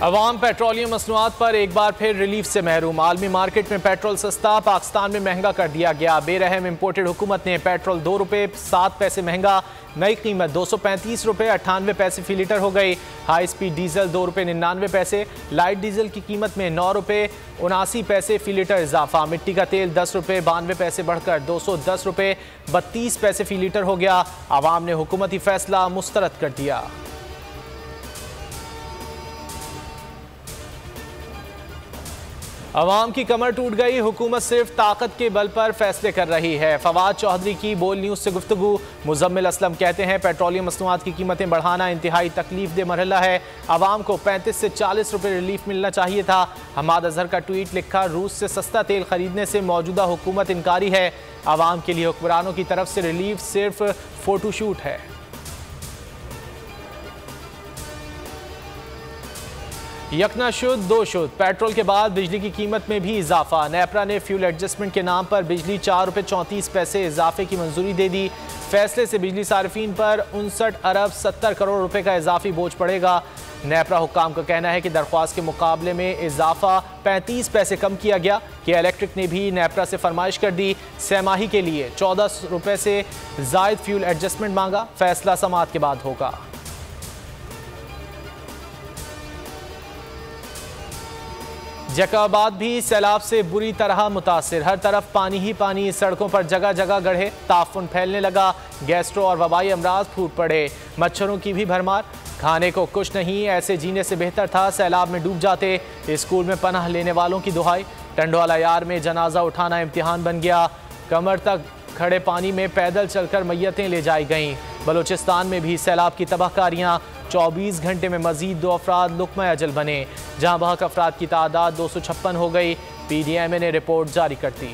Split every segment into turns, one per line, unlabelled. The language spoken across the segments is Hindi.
अवाम पेट्रोलियम मसनूआत पर एक बार फिर रिलीफ से महरूम। आलमी मार्केट में पेट्रोल सस्ता, पाकिस्तान में महंगा कर दिया गया। बेरहम इम्पोर्टेड हुकूमत ने पेट्रोल 2 रुपये 7 पैसे महंगा, नई कीमत 235 रुपये 98 पैसे फी लीटर हो गई। हाई स्पीड डीजल 2 रुपये 99 पैसे, लाइट डीजल की कीमत में 9 रुपये 79 पैसे फी लीटर इजाफा। मिट्टी का तेल 10 रुपये 92 पैसे बढ़कर 210 रुपये 32 पैसे फी लीटर हो गया। आवाम ने हुकूमती फैसला मुस्तरद कर दिया। अवाम की कमर टूट गई, हुकूमत सिर्फ ताकत के बल पर फैसले कर रही है। फवाद चौधरी की बोल न्यूज़ से गुफ्तगू। मुजम्मिल असलम कहते हैं पेट्रोलियम मसनूआत की कीमतें बढ़ाना इंतहाई तकलीफ दे मरहला है। आवाम को 35 से 40 रुपये रिलीफ मिलना चाहिए था। हमाद अजहर का ट्वीट लिखा, रूस से सस्ता तेल खरीदने से मौजूदा हुकूमत इनकारी है। आवाम के लिए हुक्मरानों की तरफ से रिलीफ सिर्फ फोटोशूट है। यकना शुद्ध दो शुद्ध, पेट्रोल के बाद बिजली की कीमत में भी इजाफा। नेपरा ने फ्यूल एडजस्टमेंट के नाम पर बिजली 4 रुपये 34 पैसे इजाफे की मंजूरी दे दी। फैसले से बिजली सार्फिन पर 59 अरब 70 करोड़ रुपए का इजाफी बोझ पड़ेगा। नेपरा हुक्काम का कहना है कि दरख्वास्त के मुकाबले में इजाफा 35 पैसे कम किया गया। कि इलेक्ट्रिक ने भी नेपरा से फरमाइश कर दी, सहमाही के लिए 14 रुपये से जायद फ्यूल एडजस्टमेंट मांगा। फैसला समाअत के बाद होगा। जैकबाद भी सैलाब से बुरी तरह मुतासिर, हर तरफ पानी ही पानी, सड़कों पर जगह जगह गड्ढे, ताफुन फैलने लगा। गैस्ट्रो और वबाई अमराज फूट पड़े, मच्छरों की भी भरमार। खाने को कुछ नहीं, ऐसे जीने से बेहतर था सैलाब में डूब जाते। स्कूल में पनाह लेने वालों की दुहाई। टंडवाला यार में जनाजा उठाना इम्तिहान बन गया। कमर तक खड़े पानी में पैदल चलकर मैयतें ले जाई गईं। बलूचिस्तान में भी सैलाब की तबाहकारियाँ। 24 घंटे में मजीद 2 अफराद लुक़्मा अजल बने, जहाँ बहक अफराद की तादाद 256 हो गई। PDMA ने रिपोर्ट जारी कर दी।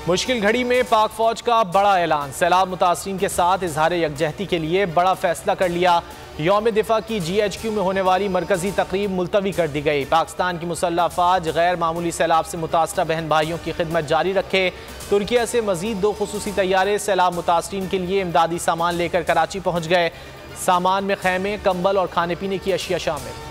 मुश्किल घड़ी में पाक फौज का बड़ा ऐलान, सैलाब मुतासरीन के साथ इजहार यकजहती के लिए बड़ा फैसला कर लिया। यौम दिफा की GHQ में होने वाली मरकजी तकरीब मुलतवी कर दी गई। पाकिस्तान की मुसल्लह अफवाज गैर मामूली सैलाब से मुतासरा बहन भाइयों की खिदमत जारी रखे। तुर्किया से मजीद 2 खुसूसी तैयारे सैलाब मुतासरीन के लिए इमदादी सामान लेकर कराची पहुँच गए। सामान में खैमे, कंबल और खाने पीने की अशिया शामिल।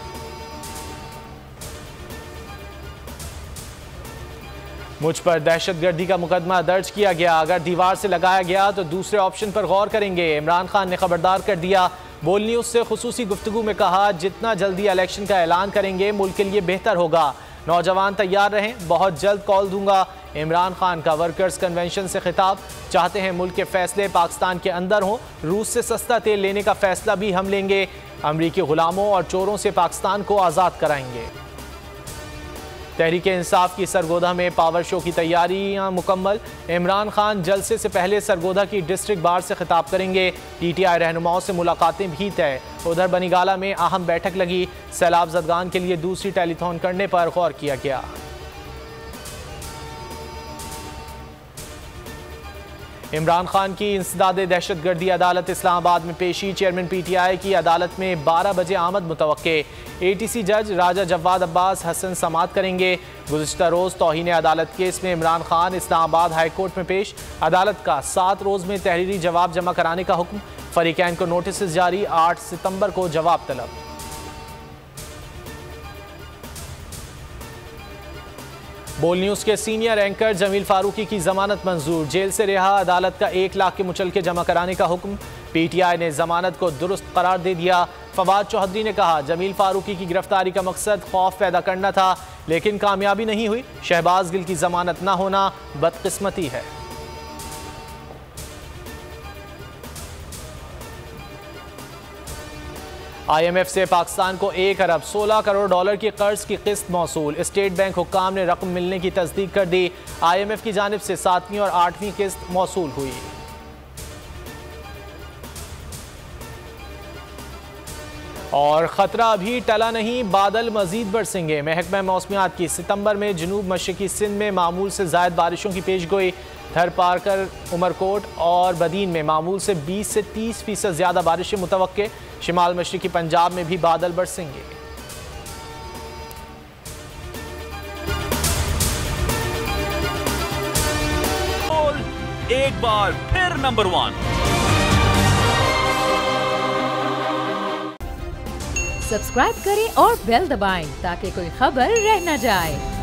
मुझ पर दहशतगर्दी का मुकदमा दर्ज किया गया, अगर दीवार से लगाया गया तो दूसरे ऑप्शन पर गौर करेंगे। इमरान खान ने खबरदार कर दिया। बोल न्यूज़ से खुसूसी गुफ्तगू में कहा, जितना जल्दी इलेक्शन का ऐलान करेंगे मुल्क के लिए बेहतर होगा। नौजवान तैयार रहें, बहुत जल्द कॉल दूंगा। इमरान खान का वर्कर्स कन्वेंशन से खिताब, चाहते हैं मुल्क के फैसले पाकिस्तान के अंदर हों। रूस से सस्ता तेल लेने का फैसला भी हम लेंगे। अमरीकी गुलामों और चोरों से पाकिस्तान को आज़ाद कराएंगे। तहरीक इंसाफ की सरगोधा में पावर शो की तैयारियां मुकम्मल। इमरान खान जलसे से पहले सरगोधा की डिस्ट्रिक्ट बार से खिताब करेंगे। PTI रहनुमाओं से मुलाकातें भी तय। उधर बनीगाला में अहम बैठक लगी, सैलाब ज़दगान के लिए दूसरी टेलीथॉन करने पर गौर किया गया। इमरान खान की इंसदाद दहशतगर्दी अदालत इस्लामाबाद में पेशी, चेयरमैन PTI की अदालत में 12 बजे आमद मुतवक्के। ATC जज राजा जवाद अब्बास हसन समाअत करेंगे। गुज़िश्ता रोज़ तौहीन अदालत केस में इमरान खान इस्लामाबाद हाई कोर्ट में पेश। अदालत का 7 रोज़ में तहरीरी जवाब जमा कराने का हुक्म। फरीकैन को नोटिस जारी, 8 सितंबर को जवाब तलब। बोल न्यूज़ के सीनियर एंकर जमील फारूकी की जमानत मंजूर, जेल से रिहा, अदालत का 1 लाख के मुचलके जमा कराने का हुक्म। PTI ने जमानत को दुरुस्त करार दे दिया। फवाद चौधरी ने कहा, जमील फारूकी की गिरफ्तारी का मकसद खौफ पैदा करना था, लेकिन कामयाबी नहीं हुई। शहबाज गिल की जमानत ना होना बदकिस्मती है। IMF से पाकिस्तान को 1 अरब 16 करोड़ डॉलर की कर्ज की किस्त मौसूल। स्टेट बैंक हुक्काम ने रकम मिलने की तस्दीक कर दी। IMF की जानिब से 7वीं और 8वीं किस्त मौसूल हुई। और खतरा अभी टला नहीं, बादल मजीद बरसेंगे। महकमा मौसमियात की सितंबर में जनूब मशरकी सिंध में मामूल से ज़ायद बारिशों की पेशगोई। थर पारकर, उमरकोट और बदीन में मामूल से 20 से 30% ज़्यादा बारिशें मुतवक्के। शिमाल मशरकी पंजाब में भी बादल बरसेंगे।
एक बार फिर नंबर 1। सब्सक्राइब करें और बेल दबाएं ताकि कोई खबर रह न जाए।